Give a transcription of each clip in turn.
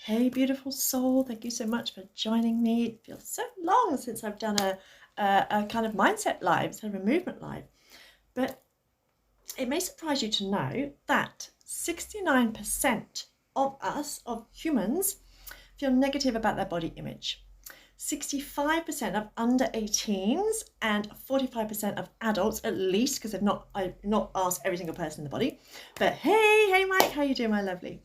Hey, beautiful soul. Thank you so much for joining me. It feels so long since I've done a kind of mindset live, sort of a movement live. But it may surprise you to know that 69% of us, of humans, feel negative about their body image. 65% of under 18s and 45% of adults, at least, because I've not asked every single person in the body. But hey Mike, how you doing, my lovely?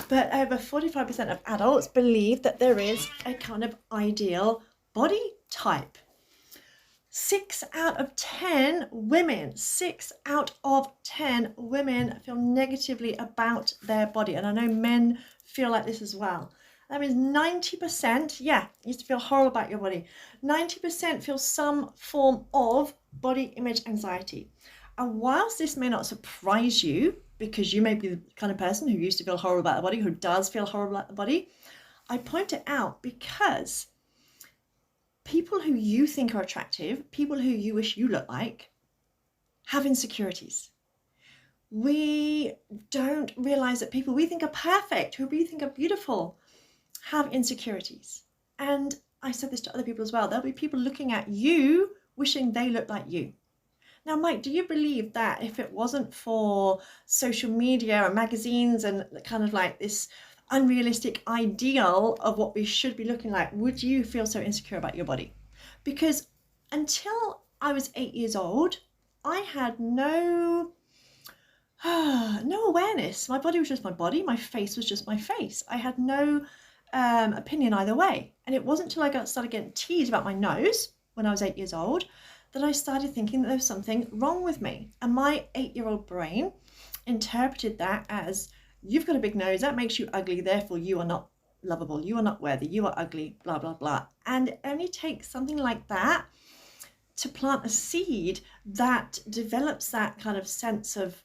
But over 45% of adults believe that there is a kind of ideal body type. 6 out of 10 women feel negatively about their body. And I know men feel like this as well. That means 90%, you used to feel horrible about your body. 90% feel some form of body image anxiety. And whilst this may not surprise you, because you may be the kind of person who used to feel horrible about the body, who does feel horrible about the body, I point it out because people who you think are attractive, people who you wish you look like, have insecurities. We don't realize that people we think are perfect, who we think are beautiful, have insecurities. And I said this to other people as well. There'll be people looking at you wishing they looked like you. Now, Mike, do you believe that if it wasn't for social media and magazines and kind of like this unrealistic ideal of what we should be looking like, would you feel so insecure about your body? Because until I was 8 years old, I had no awareness. My body was just my body. My face was just my face. I had no opinion either way. And it wasn't until I started getting teased about my nose when I was 8 years old that I started thinking that there was something wrong with me. And my 8-year-old brain interpreted that as, you've got a big nose, that makes you ugly, therefore you are not lovable, you are not worthy, you are ugly, blah, blah, blah. And it only takes something like that to plant a seed that develops that kind of sense of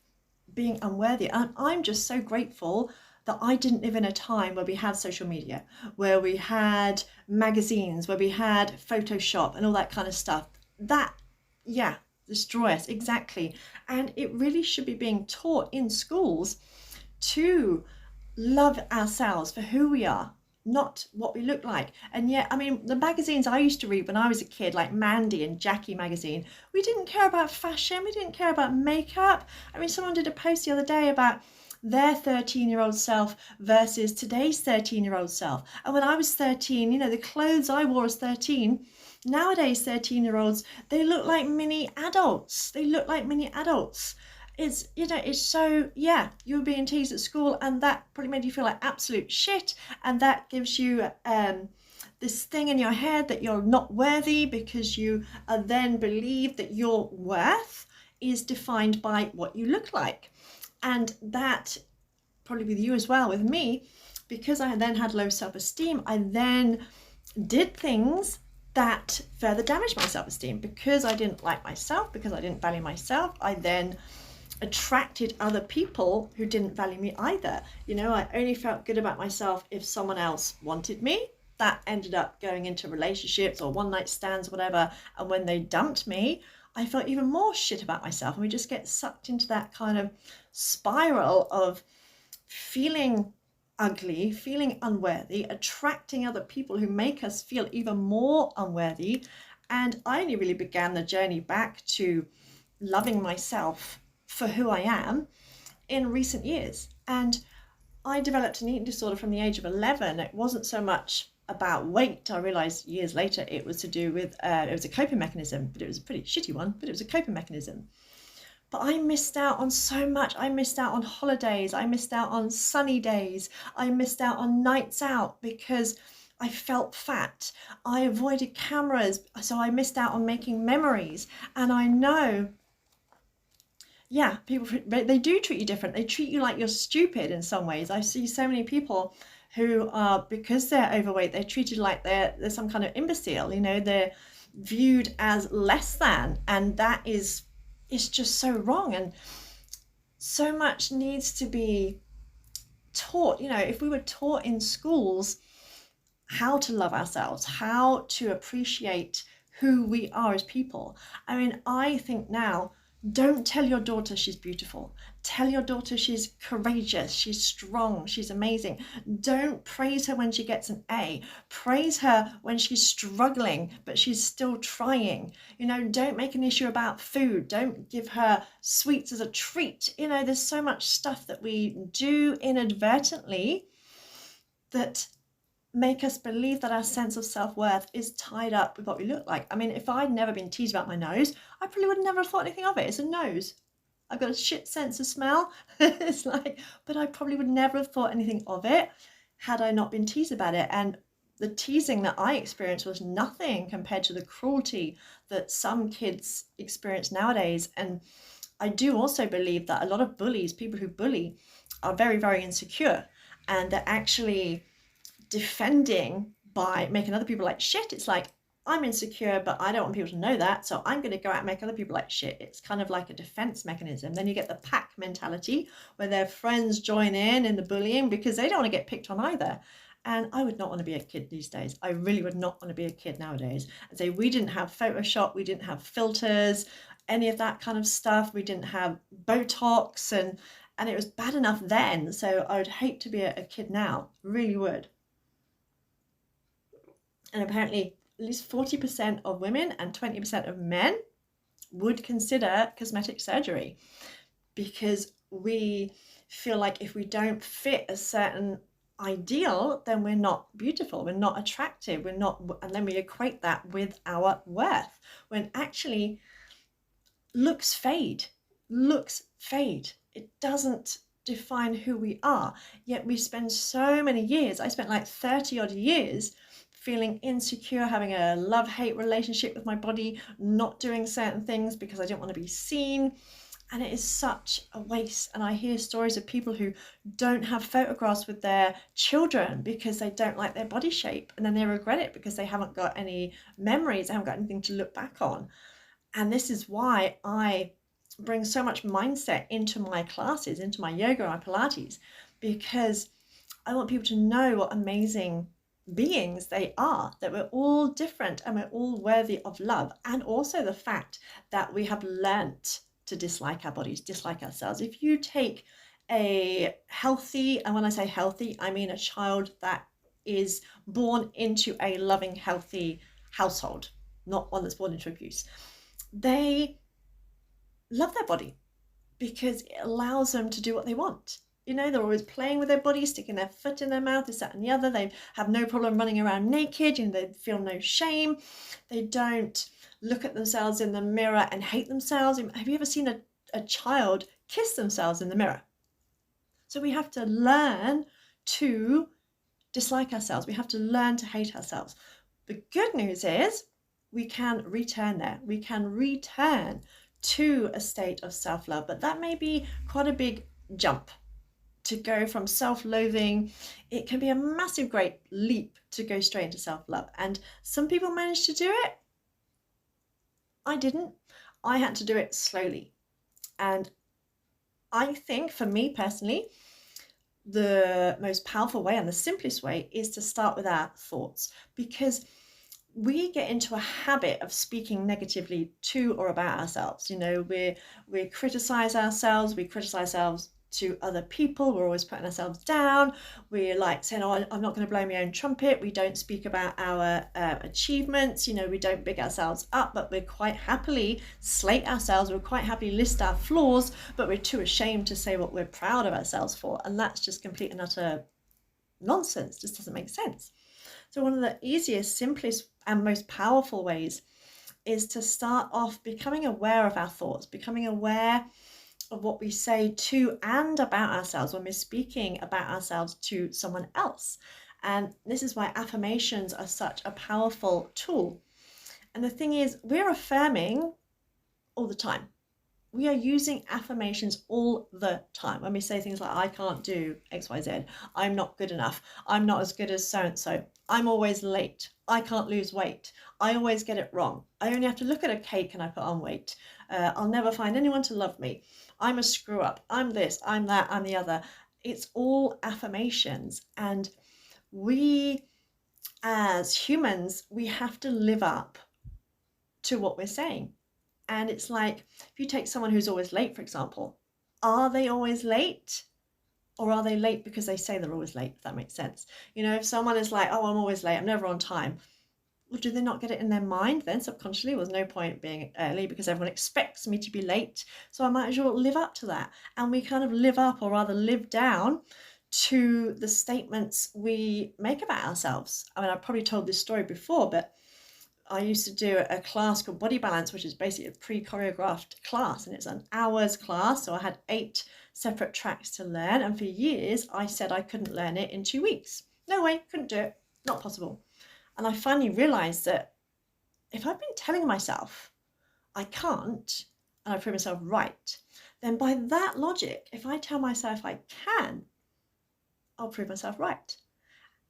being unworthy. And I'm just so grateful that I didn't live in a time where we had social media, where we had magazines, where we had Photoshop and all that kind of stuff. That, destroy us, exactly. And it really should be being taught in schools to love ourselves for who we are, not what we look like. And yet, I mean, the magazines I used to read when I was a kid, like Mandy and Jackie magazine, we didn't care about fashion, we didn't care about makeup. I mean, someone did a post the other day about their 13-year-old self versus today's 13-year-old self. And when I was 13, the clothes I wore as 13, nowadays 13-year-olds, they look like mini adults. It's so, you were being teased at school and that probably made you feel like absolute shit, and that gives you this thing in your head that you're not worthy, because you then believe that your worth is defined by what you look like. And that, probably with you as well, with me, because I then had low self-esteem, I then did things that further damaged my self-esteem. Because I didn't like myself, because I didn't value myself, I then attracted other people who didn't value me either. I only felt good about myself if someone else wanted me. That ended up going into relationships or one night stands or whatever. And when they dumped me, I felt even more shit about myself. And we just get sucked into that kind of spiral of feeling ugly, feeling unworthy, attracting other people who make us feel even more unworthy. And I only really began the journey back to loving myself for who I am in recent years. And I developed an eating disorder from the age of 11. It wasn't so much about weight. I realized years later it was to do with, it was a coping mechanism, but it was a pretty shitty one, but it was a coping mechanism. But I missed out on so much. I missed out on holidays. I missed out on sunny days. I missed out on nights out because I felt fat. I avoided cameras, so I missed out on making memories. And I know, people, they do treat you different. They treat you like you're stupid in some ways. I see so many people who are, because they're overweight, they're treated like they're some kind of imbecile. They're viewed as less than, and that is, it's just so wrong. And so much needs to be taught. If we were taught in schools how to love ourselves, how to appreciate who we are as people. I mean, I think now Don't tell your daughter she's beautiful. Tell your daughter she's courageous, she's strong, she's amazing. Don't praise her when she gets an A. Praise her when she's struggling, but she's still trying. Don't make an issue about food. Don't give her sweets as a treat. There's so much stuff that we do inadvertently that make us believe that our sense of self-worth is tied up with what we look like. I mean, if I'd never been teased about my nose, I probably would never have thought anything of it. It's a nose. I've got a shit sense of smell. It's like, but I probably would never have thought anything of it had I not been teased about it. And the teasing that I experienced was nothing compared to the cruelty that some kids experience nowadays. And I do also believe that a lot of bullies, people who bully, are very, very insecure, and they're actually defending by making other people like shit. It's like, I'm insecure, but I don't want people to know that, so I'm going to go out and make other people like shit. It's kind of like a defense mechanism. Then you get the pack mentality where their friends join in the bullying because they don't want to get picked on either. And I would not want to be a kid these days. I really would not want to be a kid nowadays. And say, we didn't have Photoshop, we didn't have filters, any of that kind of stuff. We didn't have Botox, and it was bad enough then. So I would hate to be a kid now, really would. And apparently at least 40% of women and 20% of men would consider cosmetic surgery, because we feel like if we don't fit a certain ideal, then we're not beautiful, we're not attractive, we're not, and then we equate that with our worth, when actually looks fade. It doesn't define who we are. Yet we spend so many years, I spent like 30 odd years feeling insecure, having a love-hate relationship with my body, not doing certain things because I didn't want to be seen. And it is such a waste. And I hear stories of people who don't have photographs with their children because they don't like their body shape, and then they regret it because they haven't got any memories, they haven't got anything to look back on. And this is why I bring so much mindset into my classes, into my yoga and my Pilates, because I want people to know what amazing beings they are, that we're all different and we're all worthy of love. And also the fact that we have learnt to dislike our bodies, dislike ourselves. If you take a healthy, and when I say healthy, I mean a child that is born into a loving, healthy household, not one that's born into abuse, they love their body because it allows them to do what they want. They're always playing with their body, sticking their foot in their mouth, this, that, and the other. They have no problem running around naked. They feel no shame. They don't look at themselves in the mirror and hate themselves. Have you ever seen a child kiss themselves in the mirror? So we have to learn to dislike ourselves. We have to learn to hate ourselves. The good news is we can return there. We can return to a state of self-love, but that may be quite a big jump to go from self-loathing. It can be a massive, great leap to go straight into self-love. And some people manage to do it. I didn't. I had to do it slowly. And I think for me personally, the most powerful way and the simplest way is to start with our thoughts, because we get into a habit of speaking negatively to or about ourselves. We criticize ourselves, to other people, we're always putting ourselves down, we're like saying, oh, I'm not going to blow my own trumpet, we don't speak about our achievements, we don't big ourselves up, but we're quite happily slate ourselves, we're quite happily list our flaws, but we're too ashamed to say what we're proud of ourselves for. And that's just complete and utter nonsense, just doesn't make sense. So one of the easiest, simplest and most powerful ways is to start off becoming aware of our thoughts, becoming aware of what we say to and about ourselves when we're speaking about ourselves to someone else. And this is why affirmations are such a powerful tool. And the thing is, we're affirming all the time. We are using affirmations all the time. When we say things like, I can't do XYZ, I'm not good enough, I'm not as good as so-and-so, I'm always late, I can't lose weight, I always get it wrong, I only have to look at a cake and I put on weight, I'll never find anyone to love me, I'm a screw up, I'm this, I'm that, I'm the other. It's all affirmations. And we as humans, we have to live up to what we're saying. And it's like, if you take someone who's always late, for example, are they always late? Or are they late because they say they're always late, if that makes sense? You know, if someone is like, oh, I'm always late, I'm never on time. Well, do they not get it in their mind then subconsciously? Well, there's no point being early because everyone expects me to be late. So I might as well live up to that. And we kind of live up, or rather live down, to the statements we make about ourselves. I mean, I've probably told this story before, but I used to do a class called Body Balance, which is basically a pre-choreographed class, and it's an hour's class. So I had 8 separate tracks to learn. And for years, I said I couldn't learn it in 2 weeks. No way, couldn't do it. Not possible. And I finally realized that if I've been telling myself I can't, and I prove myself right, then by that logic, if I tell myself I can, I'll prove myself right.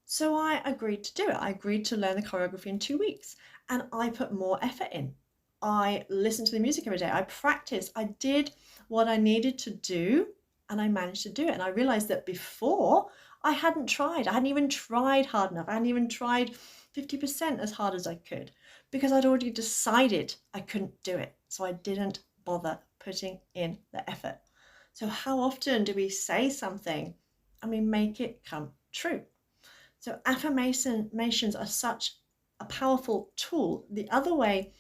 So I agreed to do it. I agreed to learn the choreography in 2 weeks, and I put more effort in. I listened to the music every day. I practiced. I did what I needed to do, and I managed to do it. And I realized that before I hadn't tried. I hadn't even tried hard enough. I hadn't even tried 50% as hard as I could, because I'd already decided I couldn't do it. So I didn't bother putting in the effort. So how often do we say something and we make it come true? So affirmations are such a powerful tool. The other way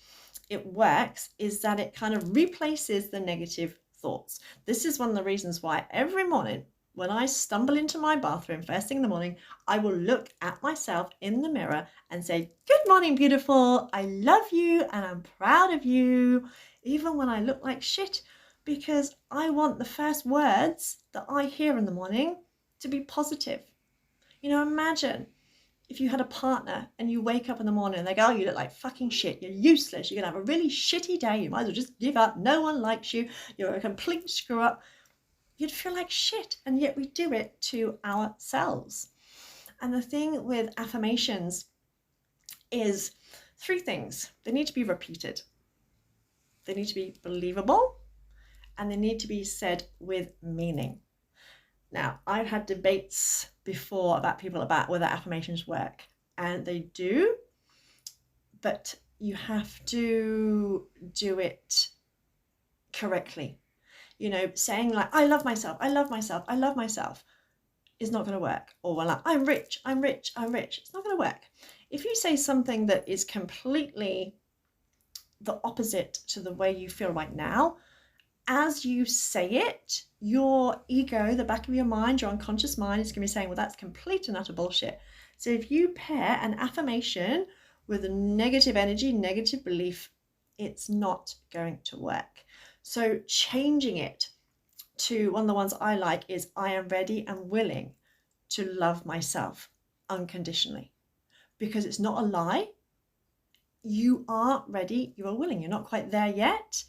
it works is that it kind of replaces the negative thoughts. This is one of the reasons why every morning when I stumble into my bathroom first thing in the morning, I will look at myself in the mirror and say, good morning, beautiful. I love you and I'm proud of you, even when I look like shit, because I want the first words that I hear in the morning to be positive. You know, imagine if you had a partner and you wake up in the morning and they go, oh, you look like fucking shit. You're useless. You're going to have a really shitty day. You might as well just give up. No one likes you. You're a complete screw up. You'd feel like shit. And yet we do it to ourselves. And the thing with affirmations is 3 things. They need to be repeated. They need to be believable. And they need to be said with meaning. Now, I've had debates before about whether affirmations work, and they do, but you have to do it correctly. You know, saying like, I love myself, I love myself, I love myself is not going to work. Or well, like, I'm rich, I'm rich, I'm rich. It's not going to work. If you say something that is completely the opposite to the way you feel right now, as you say it, your ego, the back of your mind, your unconscious mind is going to be saying, well, that's complete and utter bullshit. So if you pair an affirmation with a negative energy, negative belief, it's not going to work. So changing it to one of the ones I like is, I am ready and willing to love myself unconditionally. Because it's not a lie. You are ready, you are willing. You're not quite there yet.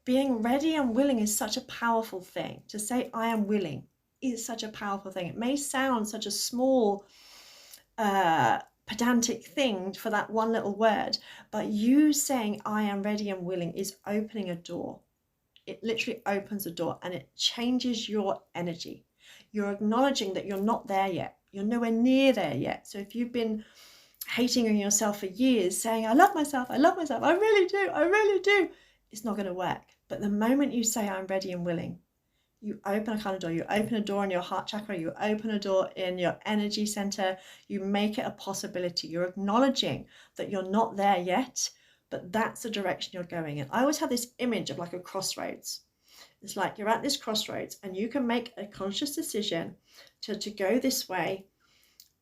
Being ready and willing is such a powerful thing. To say I am willing is such a powerful thing. It may sound such a small, pedantic thing for that one little word, but you saying I am ready and willing is opening a door. It literally opens a door and it changes your energy. You're acknowledging that you're not there yet. You're nowhere near there yet. So if you've been hating on yourself for years, saying I love myself, I really do, I really do, it's not going to work. But the moment you say I'm ready and willing, you open a kind of door. You open a door in your heart chakra, you open a door in your energy center, you make it a possibility. You're acknowledging that you're not there yet, but that's the direction you're going in. I always have this image of like a crossroads. It's like you're at this crossroads and you can make a conscious decision to go this way,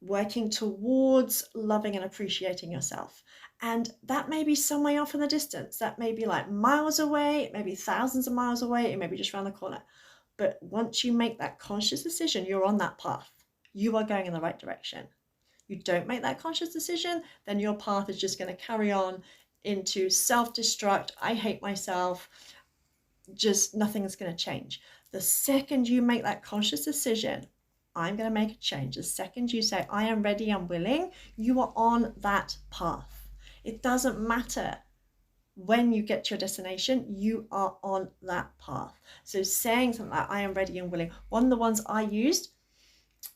working towards loving and appreciating yourself. And that may be some way off in the distance. That may be like miles away, it may be thousands of miles away, it may be just around the corner. But once you make that conscious decision, you're on that path. You are going in the right direction. You don't make that conscious decision, then your path is just going to carry on into self-destruct. I hate myself. Just nothing's going to change. The second you make that conscious decision, I'm going to make a change. The second you say, I am ready, I'm willing, you are on that path. It doesn't matter when you get to your destination, you are on that path. So saying something like, I am ready and willing. One of the ones I used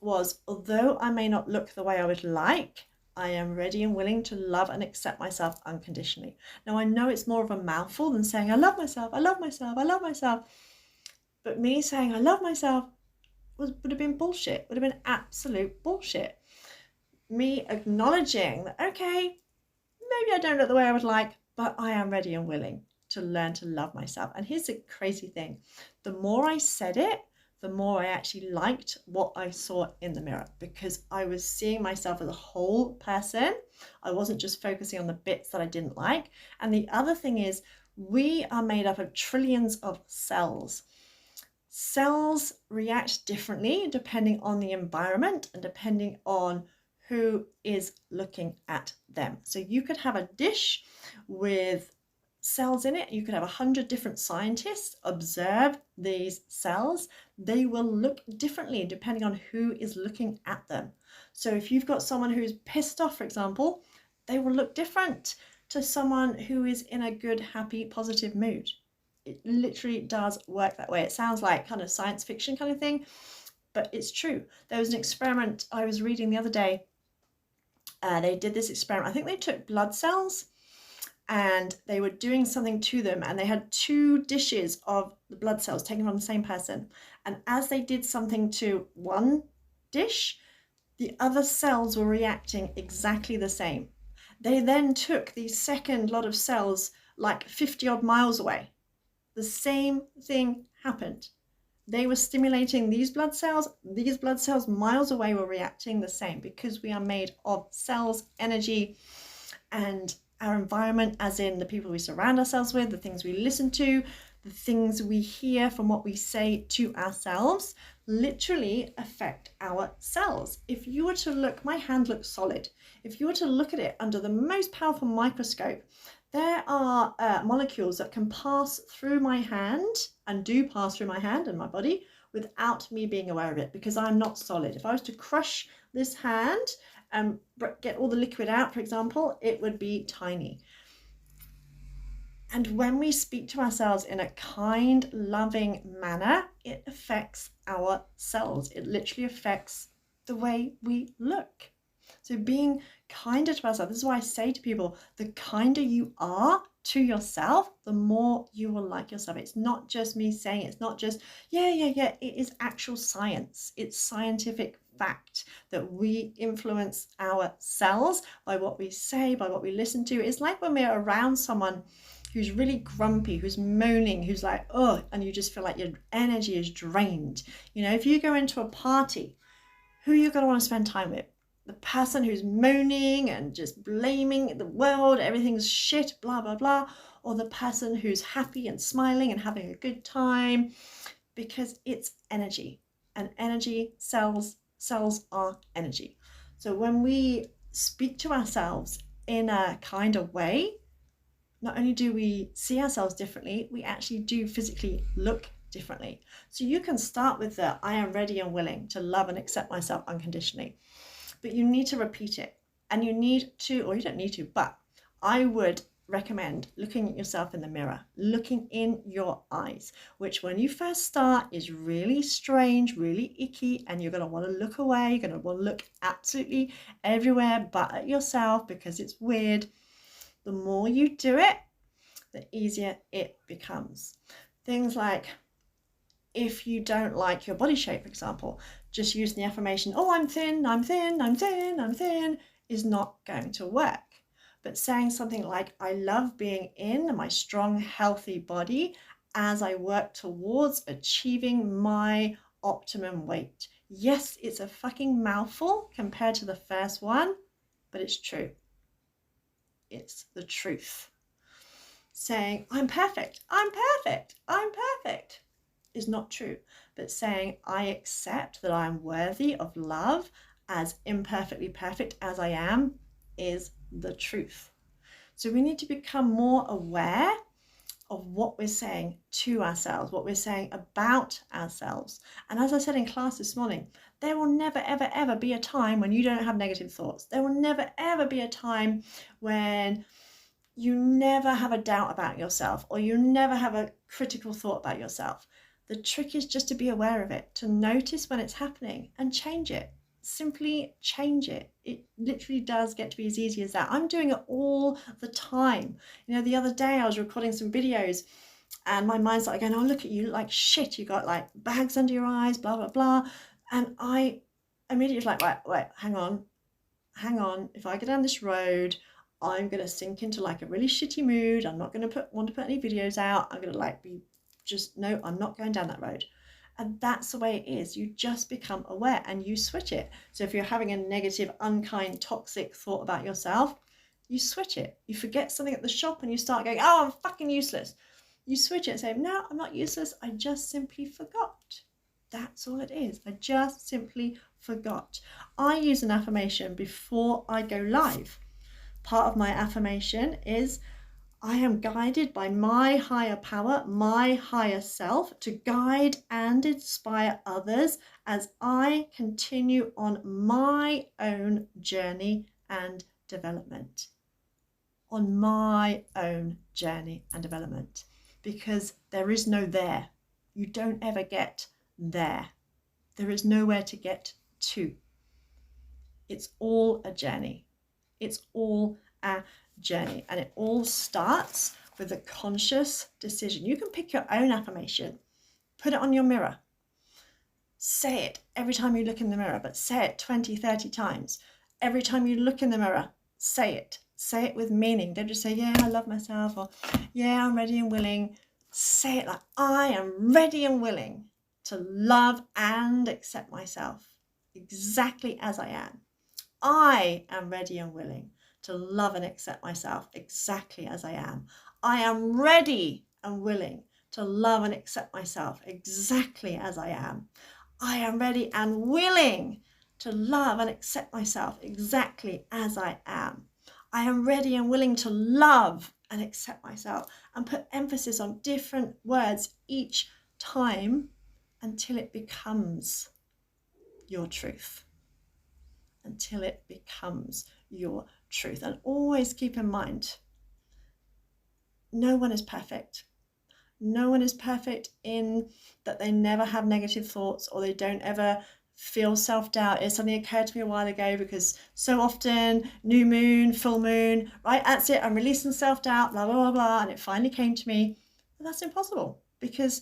was, although I may not look the way I would like, I am ready and willing to love and accept myself unconditionally. Now, I know it's more of a mouthful than saying, I love myself, I love myself, I love myself. But me saying, I love myself would have been bullshit, would have been absolute bullshit. Me acknowledging that, okay, maybe I don't look the way I would like, but I am ready and willing to learn to love myself. And here's the crazy thing. The more I said it, the more I actually liked what I saw in the mirror, because I was seeing myself as a whole person. I wasn't just focusing on the bits that I didn't like. And the other thing is, we are made up of trillions of cells. Cells react differently depending on the environment and depending on who is looking at them. So you could have a dish with cells in it. You could have 100 different scientists observe these cells. They will look differently depending on who is looking at them. So if you've got someone who's pissed off, for example, they will look different to someone who is in a good, happy, positive mood. It literally does work that way. It sounds like kind of science fiction kind of thing, but it's true. There was an experiment I was reading the other day. They did this experiment. I think they took blood cells and they were doing something to them, and they had 2 dishes of the blood cells taken from the same person. And as they did something to one dish, the other cells were reacting exactly the same. They then took the second lot of cells like 50 odd miles away. The same thing happened. They were stimulating these blood cells miles away were reacting the same, because we are made of cells, energy, and our environment, as in the people we surround ourselves with, the things we listen to, the things we hear from what we say to ourselves, literally affect our cells. If you were to look, my hand looks solid. If you were to look at it under the most powerful microscope, there are molecules that can pass through my hand, and do pass through my hand and my body, without me being aware of it, because I'm not solid. If I was to crush this hand and get all the liquid out, for example, it would be tiny. And when we speak to ourselves in a kind, loving manner, it affects our cells. It literally affects the way we look. So being kinder to ourselves, this is why I say to people, the kinder you are to yourself, the more you will like yourself. It's not just me saying it. It's not just, yeah. It is actual science. It's scientific fact that we influence our cells by what we say, by what we listen to. It's like when we're around someone who's really grumpy, who's moaning, who's like, oh, and you just feel like your energy is drained. You know, if you go into a party, who are you going to want to spend time with? The person who's moaning and just blaming the world, everything's shit, blah, blah, blah, or the person who's happy and smiling and having a good time, because it's energy, and energy, cells are energy. So when we speak to ourselves in a kind of way, not only do we see ourselves differently, we actually do physically look differently. So you can start with the I am ready and willing to love and accept myself unconditionally. But you need to repeat it, and you need to, or you don't need to, but I would recommend looking at yourself in the mirror, looking in your eyes, which when you first start is really strange, really icky, and you're going to want to look away. You're going to want to look absolutely everywhere but at yourself, because it's weird. The more you do it, the easier it becomes. Things like, if you don't like your body shape, for example, just using the affirmation, oh, I'm thin, I'm thin, I'm thin, I'm thin, is not going to work. But saying something like, I love being in my strong, healthy body as I work towards achieving my optimum weight. Yes, it's a fucking mouthful compared to the first one, but it's true. It's the truth. Saying, I'm perfect, I'm perfect, I'm perfect, is not true. But saying, I accept that I'm worthy of love as imperfectly perfect as I am, is the truth. So we need to become more aware of what we're saying to ourselves, what we're saying about ourselves. And as I said in class this morning, there will never, ever, ever be a time when you don't have negative thoughts. There will never, ever be a time when you never have a doubt about yourself, or you never have a critical thought about yourself. The trick is just to be aware of it, to notice when it's happening and change it. simply change it. It literally does get to be as easy as that. I'm doing it all the time. You know, the other day I was recording some videos and my mind's like going, oh, look at you, look like shit. You got like bags under your eyes, blah, blah, blah. And I immediately was like, wait, hang on. If I go down this road, I'm going to sink into like a really shitty mood. I'm not going to want to put any videos out. I'm going to like be just, no, I'm not going down that road. And that's the way it is. You just become aware and you switch it. So if you're having a negative, unkind, toxic thought about yourself, you switch it. You forget something at the shop and you start going, oh, I'm fucking useless. You switch it and say, no, I'm not useless. I just simply forgot. That's all it is. I just simply forgot. I use an affirmation before I go live. Part of my affirmation is, I am guided by my higher power, my higher self, to guide and inspire others as I continue on my own journey and development. On my own journey and development. Because there is no there. You don't ever get there. There is nowhere to get to. It's all a journey. It's all a journey, and it all starts with a conscious decision. You can pick your own affirmation, put it on your mirror, say it every time you look in the mirror, but say it 20, 30 times. Every time you look in the mirror, say it with meaning. Don't just say, yeah, I love myself, or yeah, I'm ready and willing. Say it like, I am ready and willing to love and accept myself exactly as I am. I am ready and willing to love and accept myself exactly as I am. I am ready and willing to love and accept myself exactly as I am. I am ready and willing to love and accept myself exactly as I am. I am ready and willing to love and accept myself, and put emphasis on different words each time until it becomes your truth. Until it becomes your truth. And always keep in mind, no one is perfect. No one is perfect in that they never have negative thoughts, or they don't ever feel self-doubt. It suddenly occurred to me a while ago, because so often, new moon, full moon, right, that's it, I'm releasing self-doubt, blah, blah, blah, blah, and it finally came to me. But that's impossible, because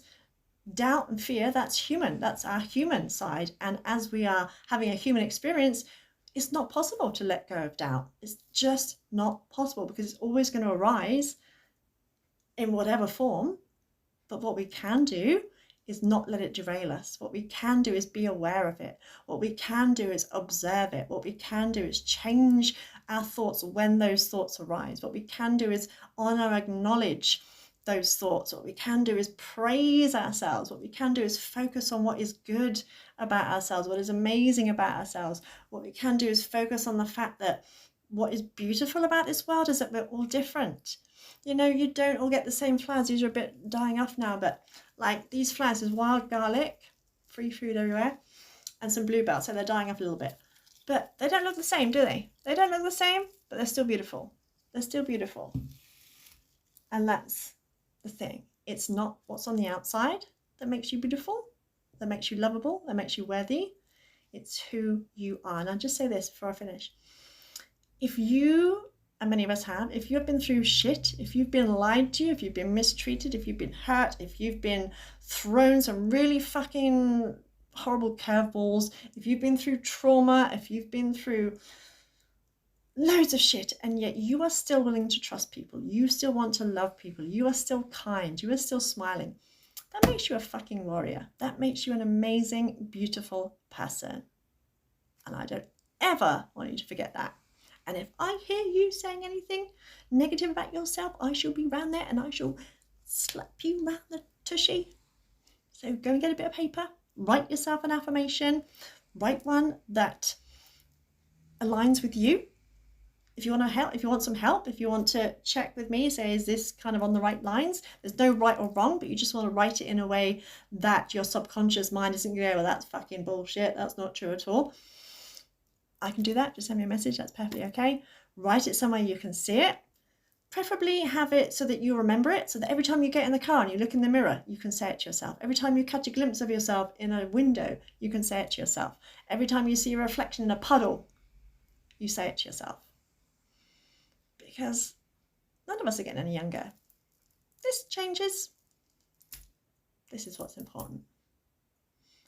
doubt and fear, that's human. That's our human side. And as we are having a human experience, it's not possible to let go of doubt. It's just not possible, because it's always going to arise in whatever form. But what we can do is not let it derail us. What we can do is be aware of it. What we can do is observe it. What we can do is change our thoughts when those thoughts arise. What we can do is honor, acknowledge those thoughts. What we can do is praise ourselves. What we can do is focus on what is good about ourselves, what is amazing about ourselves. What we can do is focus on the fact that what is beautiful about this world is that we're all different. You know, you don't all get the same flowers. These are a bit dying off now, but like these flowers, there's wild garlic, free food everywhere, and some bluebells, so they're dying off a little bit. But they don't look the same, do they? They don't look the same, but they're still beautiful. They're still beautiful. And that's the thing. It's not what's on the outside that makes you beautiful, that makes you lovable, that makes you worthy. It's who you are. And I'll just say this before I finish. If you, and many of us have, if you've been through shit, if you've been lied to, if you've been mistreated, if you've been hurt, if you've been thrown some really fucking horrible curveballs, if you've been through trauma, if you've been through loads of shit, and yet you are still willing to trust people, you still want to love people, you are still kind, you are still smiling, that makes you a fucking warrior. That makes you an amazing, beautiful person. And I don't ever want you to forget that. And if I hear you saying anything negative about yourself, I shall be round there and I shall slap you round the tushy. So go and get a bit of paper, write yourself an affirmation, write one that aligns with you. If you want to help, if you want some help, if you want to check with me, say, is this kind of on the right lines? There's no right or wrong, but you just want to write it in a way that your subconscious mind isn't going to go, well, that's fucking bullshit. That's not true at all. I can do that. Just send me a message. That's perfectly okay. Write it somewhere you can see it. Preferably have it so that you remember it, so that every time you get in the car and you look in the mirror, you can say it to yourself. Every time you catch a glimpse of yourself in a window, you can say it to yourself. Every time you see a reflection in a puddle, you say it to yourself. Because none of us are getting any younger. This changes. This is what's important.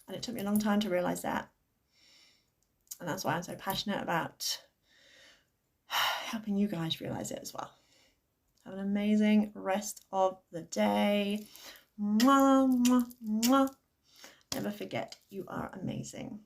And it took me a long time to realise that. And that's why I'm so passionate about helping you guys realise it as well. Have an amazing rest of the day. Mwah, mwah, mwah. Never forget, you are amazing.